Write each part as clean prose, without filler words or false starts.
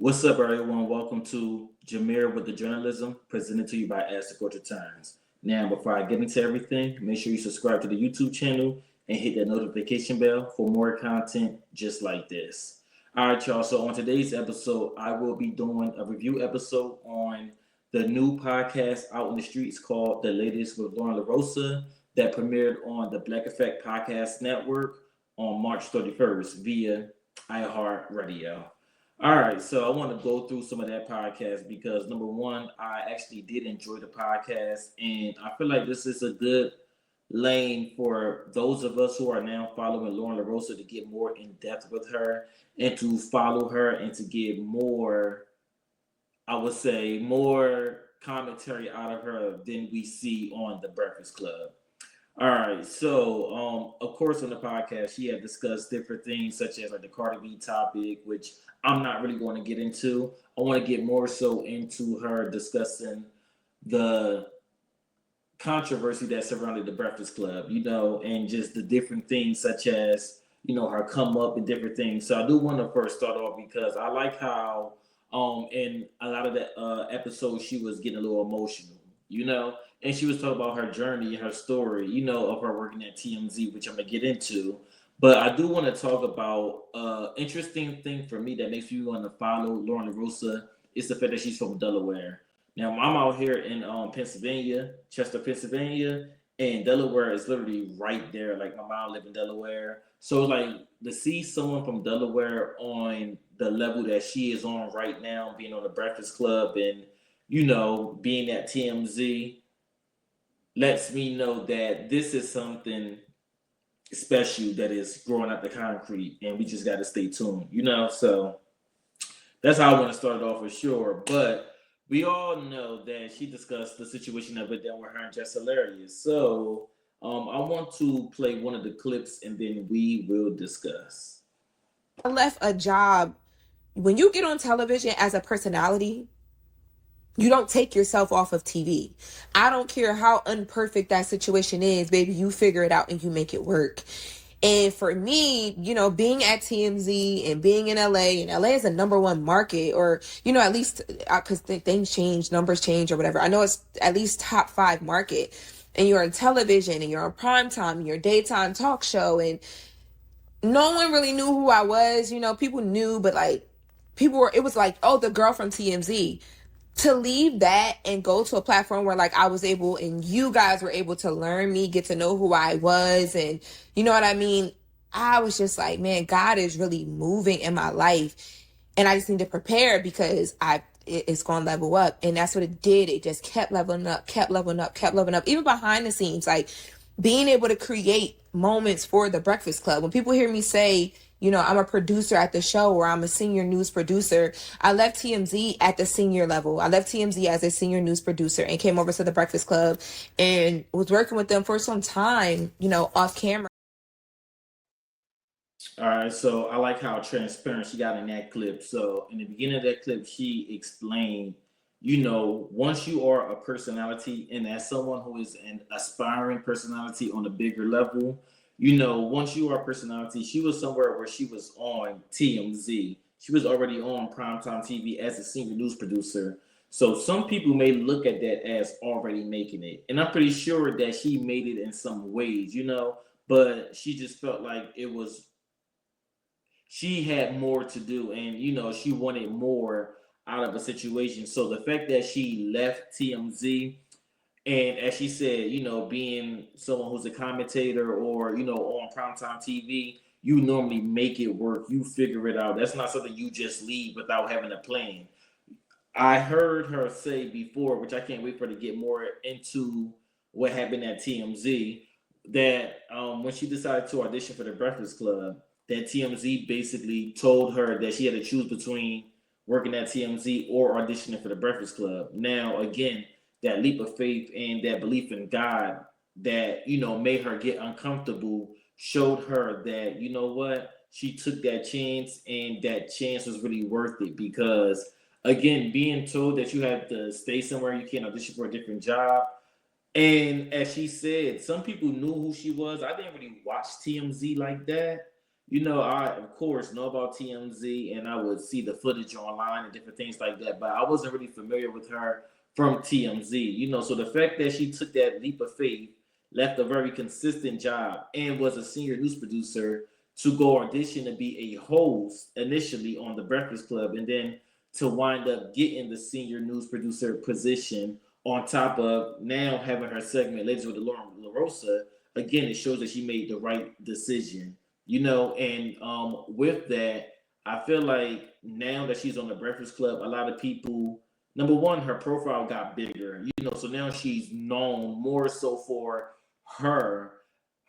What's up, everyone? Welcome to Jermir with the Journalism, presented to you by As the Culture Times. Now, before I get into everything, make sure you subscribe to the YouTube channel and hit that notification bell for more content just like this. All right, y'all. So, on today's episode, I will be doing a review episode on the new podcast out in the streets called The Latest with Loren Lorosa that premiered on the Black Effect Podcast Network on March 31st via iHeartRadio. All right, so I want to go through some of that podcast because number one, I actually did enjoy the podcast, and I feel like this is a good lane for those of us who are now following Loren LaRosa to get more in depth with her and to follow her and to get more, I would say, more commentary out of her than we see on the Breakfast Club. All right, so of course on the podcast she had discussed different things such as like the Cardi B topic, which I'm not really going to get into. I want to get more so into her discussing the controversy that surrounded the Breakfast Club, and just the different things such as her come up and different things. So I do want to first start off because I like how in a lot of the episodes she was getting a little emotional, and she was talking about her journey and her story, of her working at TMZ, which I'm gonna get into. But I do want to talk about interesting thing for me that makes me want to follow Loren LaRosa is the fact that she's from Delaware. Now I'm out here in Pennsylvania, Chester, Pennsylvania, and Delaware is literally right there. Like my mom lived in Delaware, so like to see someone from Delaware on the level that she is on right now, being on the Breakfast Club and being at TMZ, lets me know that this is something special that is growing out the concrete, and we just got to stay tuned. So that's how I want to start it off for sure. But we all know that she discussed the situation of it down with her and Jess Hilarious. So I want to play one of the clips and then we will discuss. I left a job. When you get on television as a personality, you don't take yourself off of TV. I don't care how unperfect that situation is, baby, you figure it out and you make it work. And for me, being at TMZ and being in LA, and LA is a number one market, or, at least because things change, numbers change or whatever. I know it's at least top 5 market. And you're on television and you're on primetime and your daytime talk show. And no one really knew who I was. People knew, but like it was like, oh, the girl from TMZ. To leave that and go to a platform where like I was able and you guys were able to learn me, get to know who I was, and you know what I mean? I was just like, man, God is really moving in my life. And I just need to prepare because it's going to level up. And that's what it did. It just kept leveling up, kept leveling up, kept leveling up. Even behind the scenes, like being able to create moments for the Breakfast Club. When people hear me say, I'm a producer at the show or I'm a senior news producer, I left TMZ at the senior level. I left TMZ as a senior news producer and came over to the Breakfast Club and was working with them for some time, off camera. All right, so I like how transparent she got in that clip. So in the beginning of that clip, she explained, once you are a personality and as someone who is an aspiring personality on a bigger level, once you are a personality, she was somewhere where she was on TMZ. She was already on primetime TV as a senior news producer. So some people may look at that as already making it. And I'm pretty sure that she made it in some ways, but she just felt like she had more to do and she wanted more out of a situation. So the fact that she left TMZ and as she said, being someone who's a commentator or on primetime TV, you normally make it work, you figure it out. That's not something you just leave without having a plan. I heard her say before, which I can't wait for her to get more into what happened at TMZ, that when she decided to audition for the Breakfast Club, that TMZ basically told her that she had to choose between working at TMZ or auditioning for the Breakfast Club. Now, again, that leap of faith and that belief in God that, made her get uncomfortable showed her that, what, she took that chance and that chance was really worth it because, again, being told that you have to stay somewhere, you can't audition for a different job, and as she said, some people knew who she was. I didn't really watch TMZ like that, You know, I of course know about TMZ, and I would see the footage online and different things like that, but I wasn't really familiar with her from TMZ. You know, so the fact that she took that leap of faith, left a very consistent job, and was a senior news producer to go audition to be a host initially on The Breakfast Club, and then to wind up getting the senior news producer position on top of now having her segment Ladies with the Loren Lorosa. Again, it shows that she made the right decision, you know. And with that, I feel like now that she's on the Breakfast Club, a lot of people, number one, her profile got bigger, you know, so now she's known more so for her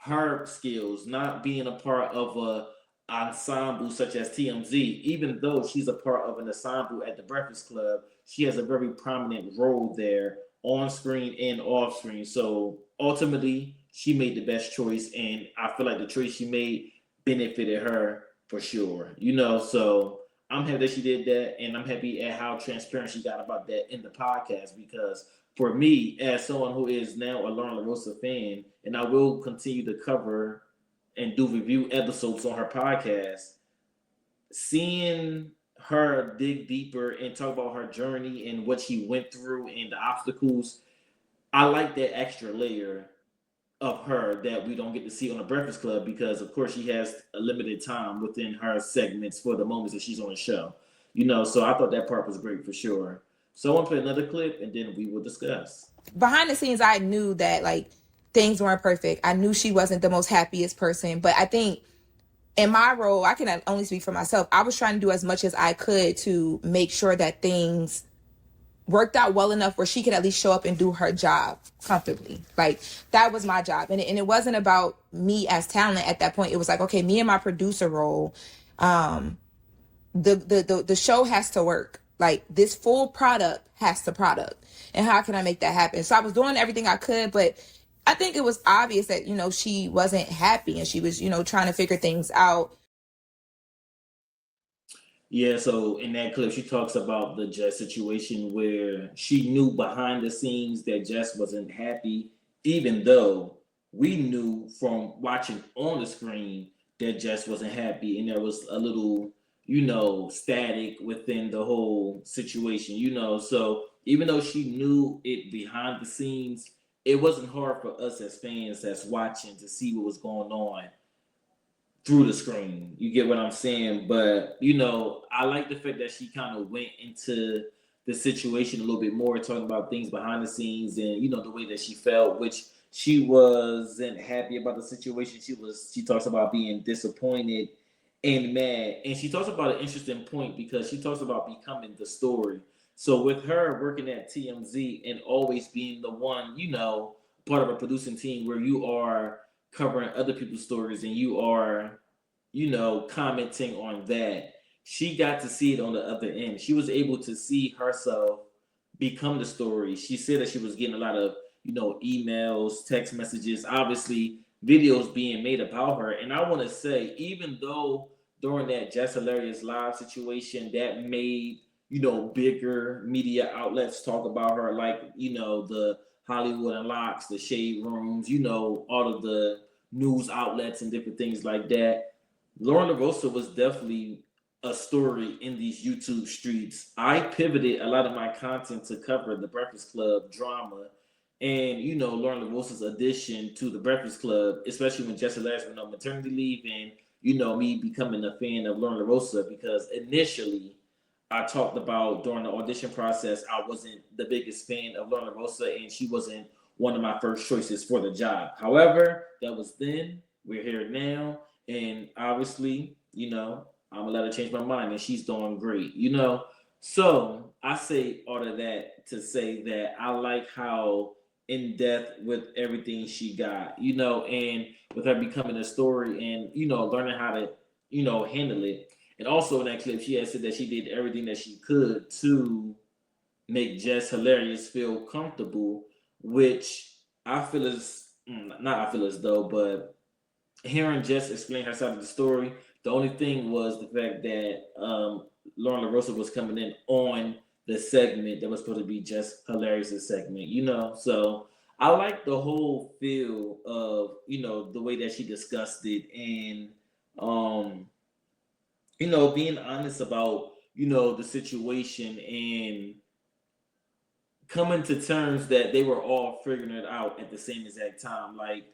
her skills, not being a part of a ensemble such as TMZ. Even though she's a part of an ensemble at the Breakfast Club, she has a very prominent role there on screen and off screen. So ultimately, she made the best choice, and I feel like the choice she made benefited her for sure. You know, so I'm happy that she did that, and I'm happy at how transparent she got about that in the podcast because for me, as someone who is now a Loren LaRosa fan, and I will continue to cover and do review episodes on her podcast, seeing her dig deeper and talk about her journey and what she went through and the obstacles, I like that extra layer of her that we don't get to see on the Breakfast Club because, of course, she has a limited time within her segments for the moments that she's on the show. You know, so I thought that part was great for sure. So I want to play another clip and then we will discuss. Behind the scenes, I knew that like things weren't perfect. I knew she wasn't the most happiest person, but I think in my role, I can only speak for myself. I was trying to do as much as I could to make sure that things worked out well enough where she could at least show up and do her job comfortably. Like that was my job. And it wasn't about me as talent at that point. It was like, okay, me and my producer role, the show has to work. Like this full product has to product. And how can I make that happen? So I was doing everything I could, but I think it was obvious that, you know, she wasn't happy and she was, you know, trying to figure things out. Yeah, so in that clip, she talks about the Jess situation where she knew behind the scenes that Jess wasn't happy, even though we knew from watching on the screen that Jess wasn't happy, and there was a little, you know, static within the whole situation, you know. So even though she knew it behind the scenes, it wasn't hard for us as fans that's watching to see what was going on through the screen. You get what I'm saying? But you know, I like the fact that she kind of went into the situation a little bit more, talking about things behind the scenes and you know the way that she felt, which she wasn't happy about the situation. She talks about being disappointed and mad, and she talks about an interesting point because she talks about becoming the story. So with her working at TMZ and always being the one, you know, part of a producing team where you are covering other people's stories and you are, you know, commenting on that. She got to see it on the other end. She was able to see herself become the story. She said that she was getting a lot of, you know, emails, text messages, obviously videos being made about her. And I want to say, even though during that Jess Hilarious live situation that made, you know, bigger media outlets talk about her, like, you know, the Hollywood Unlocks, the Shade Rooms, you know, all of the news outlets and different things like that. Loren LaRosa was definitely a story in these YouTube streets. I pivoted a lot of my content to cover the Breakfast Club drama and, you know, Loren LaRosa's addition to the Breakfast Club, especially when Jesse Last went on maternity leave and, you know, me becoming a fan of Loren LaRosa because initially I talked about during the audition process, I wasn't the biggest fan of Loren Lorosa, and she wasn't one of my first choices for the job. However, that was then. We're here now, and obviously, you know, I'm gonna let her change my mind, and she's doing great. You know, so I say all of that to say that I like how in depth with everything she got. You know, and with her becoming a story, and you know, learning how to, you know, handle it. And also in that clip, she had said that she did everything that she could to make Jess Hilarious feel comfortable, which I feel is not I feel as though, but hearing Jess explain her side of the story, the only thing was the fact that Loren LaRosa was coming in on the segment that was supposed to be Jess Hilarious' segment, you know. So I like the whole feel of, you know, the way that she discussed it and Being honest about, the situation and coming to terms that they were all figuring it out at the same exact time. Like,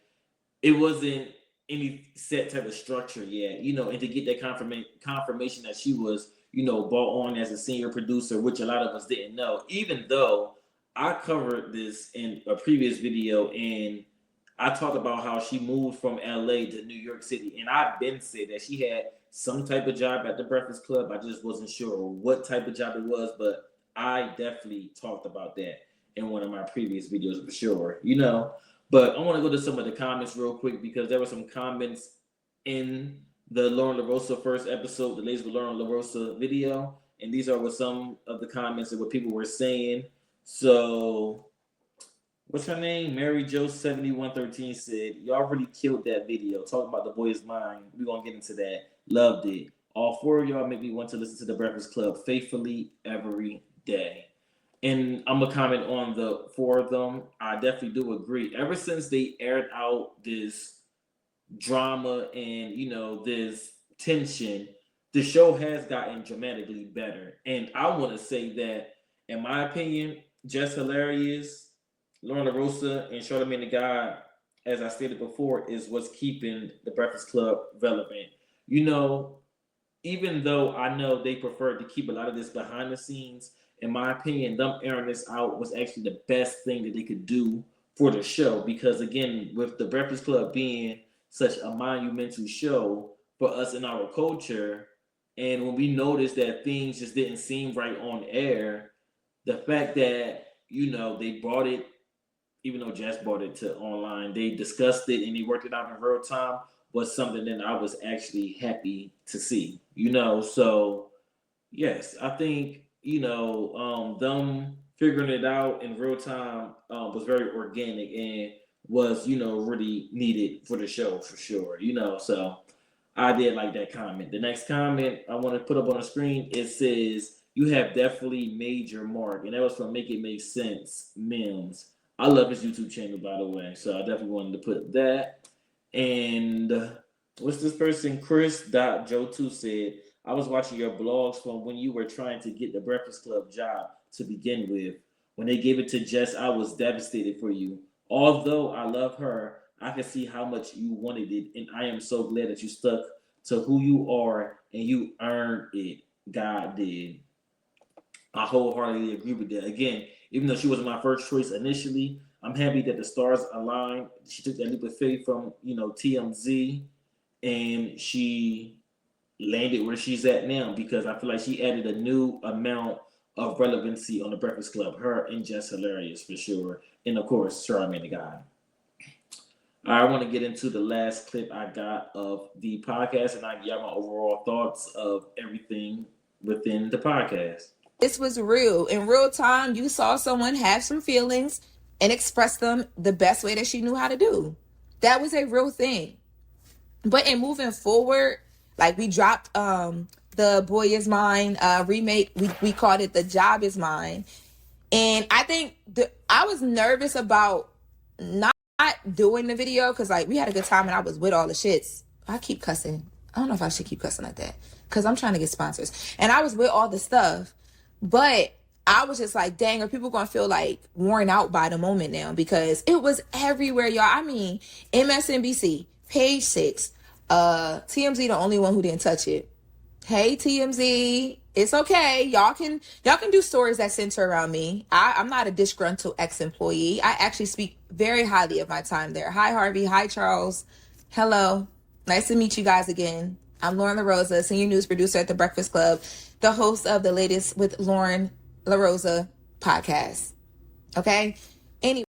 it wasn't any set type of structure yet, and to get that confirmation that she was, brought on as a senior producer, which a lot of us didn't know, even though I covered this in a previous video and I talked about how she moved from LA to New York City. And I've been said that she had some type of job at the Breakfast Club. I just wasn't sure what type of job it was, but I definitely talked about that in one of my previous videos for sure, But I want to go to some of the comments real quick because there were some comments in the Loren Lorosa first episode, the Ladies with Loren Lorosa video. And these are what some of the comments and what people were saying. So, what's her name? Mary Jo 7113 said, "Y'all really killed that video. Talk about the boy's mind. We're going to get into that. Loved it. All four of y'all make me want to listen to the Breakfast Club faithfully every day." And I'm going to comment on the four of them. I definitely do agree. Ever since they aired out this drama and, this tension, the show has gotten dramatically better. And I want to say that, in my opinion, Just Hilarious, Loren Lorosa, and Charlamagne the God, as I stated before, is what's keeping the Breakfast Club relevant. Even though I know they prefer to keep a lot of this behind the scenes, in my opinion, them airing this out was actually the best thing that they could do for the show. Because again, with the Breakfast Club being such a monumental show for us in our culture, and when we noticed that things just didn't seem right on air, the fact that, they brought it, even though Jess brought it to online, they discussed it and they worked it out in real time, was something that I was actually happy to see, So, yes, I think, them figuring it out in real time was very organic and was, really needed for the show for sure, So I did like that comment. The next comment I want to put up on the screen, it says, "You have definitely made your mark." And that was from Make It Make Sense Mims. I love his YouTube channel, by the way. So I definitely wanted to put that. And what's this person? Chris.Joe2 said, "I was watching your blogs from when you were trying to get the Breakfast Club job to begin with. When they gave it to Jess, I was devastated for you. Although I love her, I can see how much you wanted it, and I am so glad that you stuck to who you are and you earned it. God did." I wholeheartedly agree with that. Again, even though she wasn't my first choice initially, I'm happy that the stars aligned. She took that leap of faith from, TMZ, and she landed where she's at now because I feel like she added a new amount of relevancy on the Breakfast Club. Her and Jess Hilarious for sure. And of course, Charlamagne the God. I want to get into the last clip I got of the podcast, and I give my overall thoughts of everything within the podcast. This was real. In real time, you saw someone have some feelings and express them the best way that she knew how to do. That was a real thing. But in moving forward, like we dropped the Boy Is Mine remake. We called it The Job Is Mine. And I think I was nervous about not doing the video because like we had a good time and I was with all the shits. I keep cussing. I don't know if I should keep cussing like that because I'm trying to get sponsors. And I was with all the stuff. But I was just like, dang, are people going to feel like worn out by the moment now? Because it was everywhere, y'all. I mean, MSNBC, Page 6, TMZ, the only one who didn't touch it. Hey, TMZ, it's okay. Y'all can do stories that center around me. I'm not a disgruntled ex-employee. I actually speak very highly of my time there. Hi, Harvey. Hi, Charles. Hello. Nice to meet you guys again. I'm Loren Lorosa, senior news producer at The Breakfast Club, the host of the Latest with Loren Lorosa podcast. Okay? Anyway.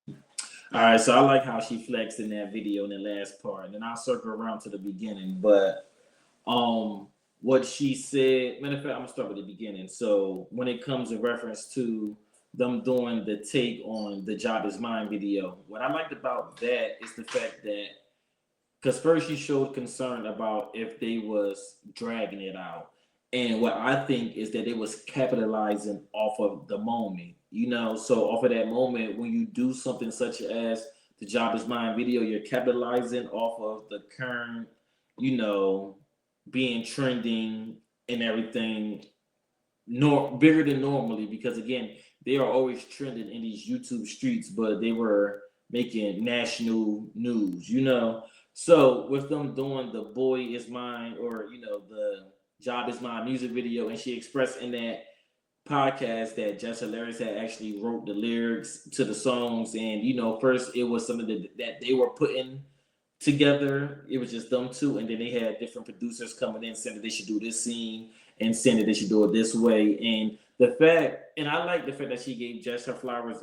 All right, so I like how she flexed in that video in the last part, and then I'll circle around to the beginning. But what she said, matter of fact, I'm gonna start with the beginning. So when it comes in reference to them doing the take on the Job Is Mine video, what I liked about that is the fact that, because first she showed concern about if they was dragging it out, and what I think is that they was capitalizing off of the moment, So off of that moment, when you do something such as the Job Is Mine video, you're capitalizing off of the current, you know, being trending and everything bigger than normally because again they are always trending in these YouTube streets, but they were making national news, you know. So with them doing the Boy Is Mine or the Job Is Mine music video, and she expressed in that podcast that Jess Hilarious had actually wrote the lyrics to the songs, and first it was something that they were putting together. It was just them two, and then they had different producers coming in saying that they should do this scene and saying that they should do it this way. And I like the fact that she gave Jess her flowers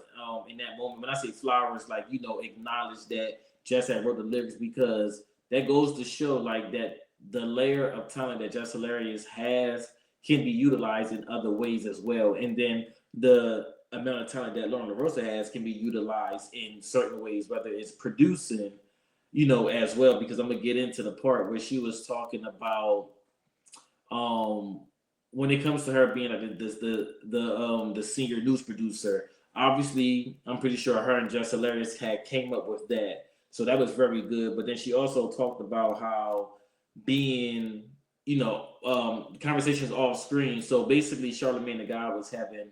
in that moment. When I say flowers, like acknowledge that Jess had wrote the lyrics, because that goes to show like that the layer of talent that Jess Hilarious has can be utilized in other ways as well. And then the amount of talent that Loren Lorosa has can be utilized in certain ways, whether it's producing, as well. Because I'm gonna get into the part where she was talking about when it comes to her being like the senior news producer. Obviously, I'm pretty sure her and Jess Hilarious had came up with that, so that was very good. But then she also talked about how being conversations off screen. So basically, Charlamagne the guy was having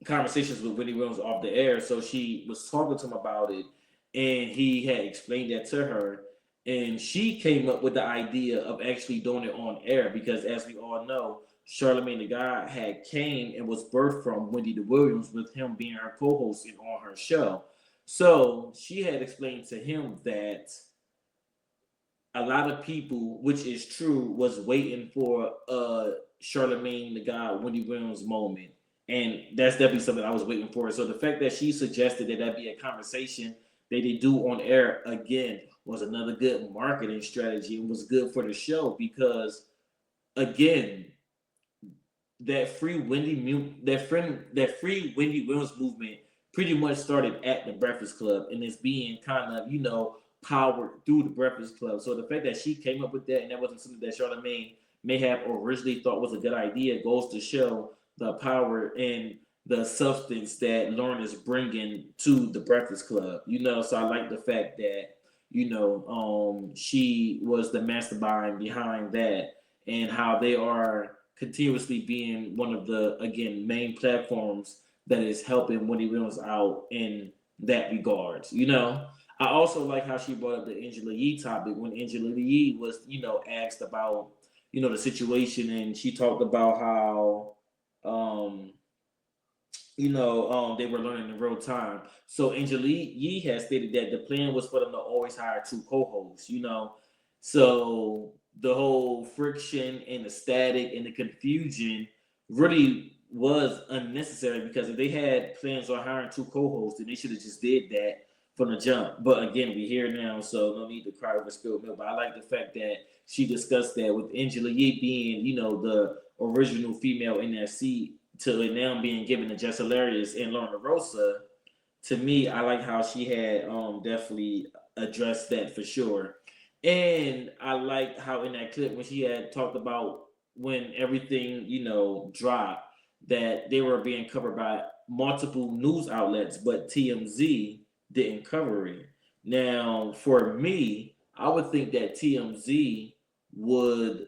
conversations with Wendy Williams off the air. So she was talking to him about it, and he had explained that to her, and she came up with the idea of actually doing it on air because, as we all know, Charlamagne the God had came and was birthed from Wendy Williams, with him being her co-host and on her show. So she had explained to him that a lot of people, which is true, was waiting for Charlamagne the God, Wendy Williams moment. And that's definitely something I was waiting for. So the fact that she suggested that be a conversation that they do on air again was another good marketing strategy and was good for the show because, again, that free Wendy Williams movement pretty much started at the Breakfast Club, and it's being kind of powered through the Breakfast Club. So the fact that she came up with that, and that wasn't something that Charlamagne may have originally thought was a good idea, goes to show the power and the substance that Loren is bringing to the Breakfast Club. So I like the fact that she was the mastermind behind that, and how they are continuously being one of the, again, main platforms that is helping Wendy Williams out in that regards. I also like how she brought up the Angela Yee topic when Angela Yee was, asked about, the situation, and she talked about how, they were learning in real time. So Angela Yee has stated that the plan was for them to always hire two co-hosts, So the whole friction and the static and the confusion really was unnecessary, because if they had plans on hiring two co-hosts, then they should have just did that from the jump. But again, we're here now, so no need to cry over spilled milk. But I like the fact that she discussed that with Angela Yee being, the original female in that seat, to it now being given to Jess Hilarious and Loren Lorosa. To me, I like how she had definitely addressed that for sure. And I like how in that clip when she had talked about when everything, dropped, that they were being covered by multiple news outlets, but TMZ didn't cover it. Now, for me, I would think that TMZ would,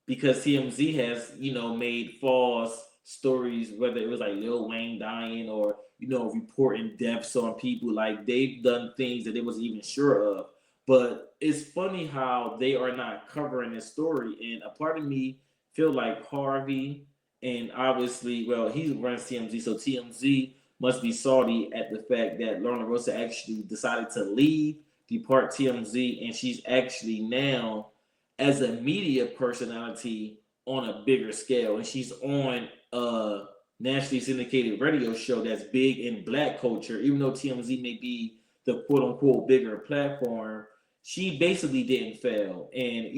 because TMZ has, made false stories, whether it was like Lil Wayne dying or, reporting deaths on people. Like, they've done things that they wasn't even sure of. But it's funny how they are not covering this story. And a part of me feel like Harvey, and obviously, well, he runs TMZ, so TMZ must be salty at the fact that Loren Lorosa actually decided to leave, depart TMZ, and she's actually now, as a media personality, on a bigger scale. And she's on a nationally syndicated radio show that's big in Black culture. Even though TMZ may be the quote-unquote bigger platform, she basically didn't fail. And,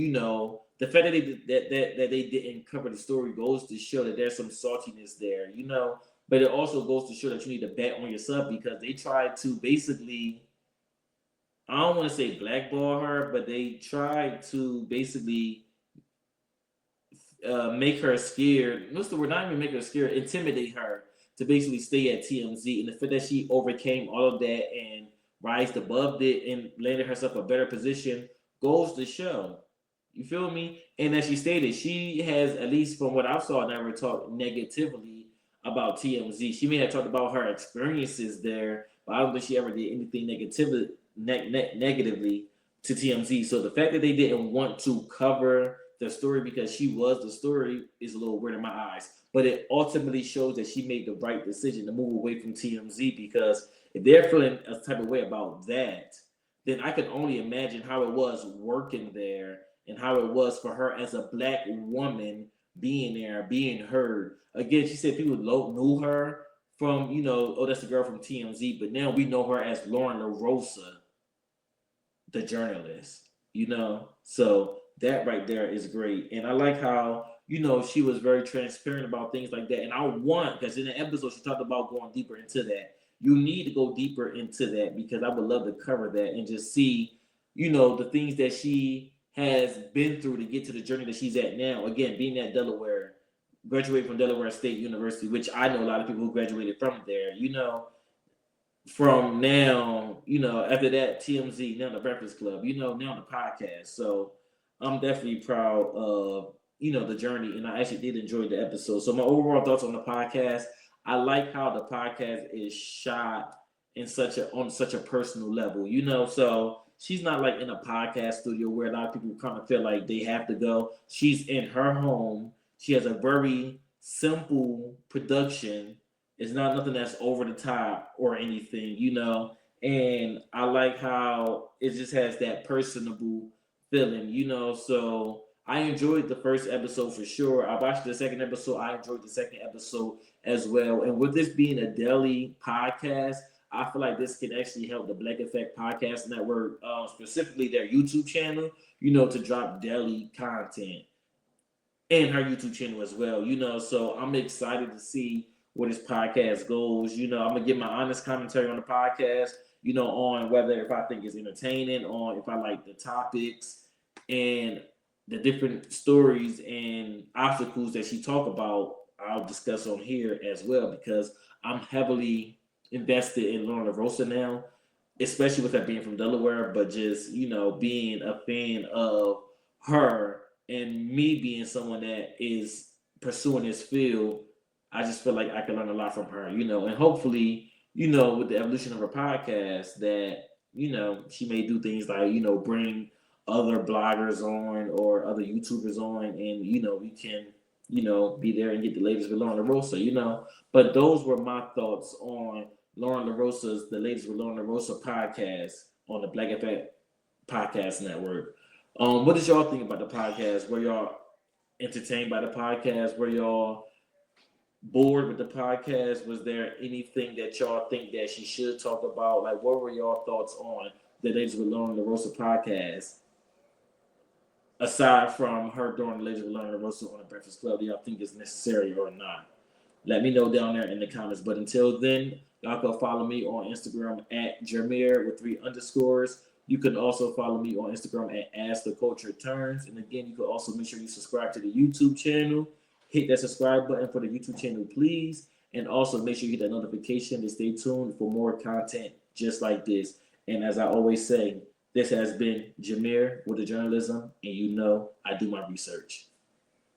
the fact that they didn't cover the story goes to show that there's some saltiness there, But it also goes to show that you need to bet on yourself, because they tried to basically, I don't want to say blackball her, but they tried to basically make her scared. What's the word? Not even make her scared, intimidate her to basically stay at TMZ. And the fact that she overcame all of that and rised above it and landed herself a better position goes to show. You feel me? And as she stated, she has, at least from what I saw, never talked negatively about TMZ. She may have talked about her experiences there, but I don't think she ever did anything negatively to TMZ. So the fact that they didn't want to cover the story because she was the story is a little weird in my eyes. But it ultimately shows that she made the right decision to move away from TMZ, because if they're feeling a type of way about that, then I can only imagine how it was working there and how it was for her as a black woman being there, being heard. Again, she said people knew her from, oh, that's the girl from TMZ, but now we know her as Loren Lorosa, the journalist, So that right there is great. And I like how, she was very transparent about things like that. And I want, because in the episode she talked about going deeper into that. You need to go deeper into that, because I would love to cover that and just see, the things that she has been through to get to the journey that she's at now. Again, being at Delaware, graduated from Delaware State University, which I know a lot of people who graduated from there, from now, after that, TMZ, now the Breakfast Club, now the podcast. So I'm definitely proud of, the journey, and I actually did enjoy the episode. So my overall thoughts on the podcast, I like how the podcast is shot on such a personal level, so she's not like in a podcast studio where a lot of people kind of feel like they have to go. She's in her home. She has a very simple production. It's not nothing that's over the top or anything, And I like how it just has that personable feeling, So I enjoyed the first episode for sure. I watched the second episode. I enjoyed the second episode as well. And with this being a daily podcast, I feel like this can actually help the Black Effect Podcast Network, specifically their YouTube channel, to drop daily content, and her YouTube channel as well, So I'm excited to see where this podcast goes. I'm gonna give my honest commentary on the podcast, on whether if I think it's entertaining, on if I like the topics and the different stories and obstacles that she talk about. I'll discuss on here as well, because I'm heavily invested in Loren Lorosa now, especially with her being from Delaware, but just being a fan of her and me being someone that is pursuing this field. I just feel like I can learn a lot from her, and hopefully, with the evolution of her podcast, that she may do things like bring other bloggers on or other YouTubers on, and we can be there and get the latest with Loren Lorosa, But those were my thoughts on Loren Lorosa's The Latest with Loren Lorosa podcast on the Black Effect Podcast Network. What did y'all think about the podcast? Were y'all entertained by the podcast? Were y'all bored with the podcast? Was there anything that y'all think that she should talk about? Like, what were y'all thoughts on The Latest with Loren Lorosa podcast? Aside from her doing The Latest with Loren Lorosa on the Breakfast Club, do y'all think it's necessary or not? Let me know down there in the comments. But until then, y'all can follow me on Instagram at Jermir with 3 underscores. You can also follow me on Instagram at As the Culture Turns. And again, you can also make sure you subscribe to the YouTube channel. Hit that subscribe button for the YouTube channel, please. And also make sure you hit that notification to stay tuned for more content just like this. And as I always say, this has been Jermir with the journalism, and I do my research.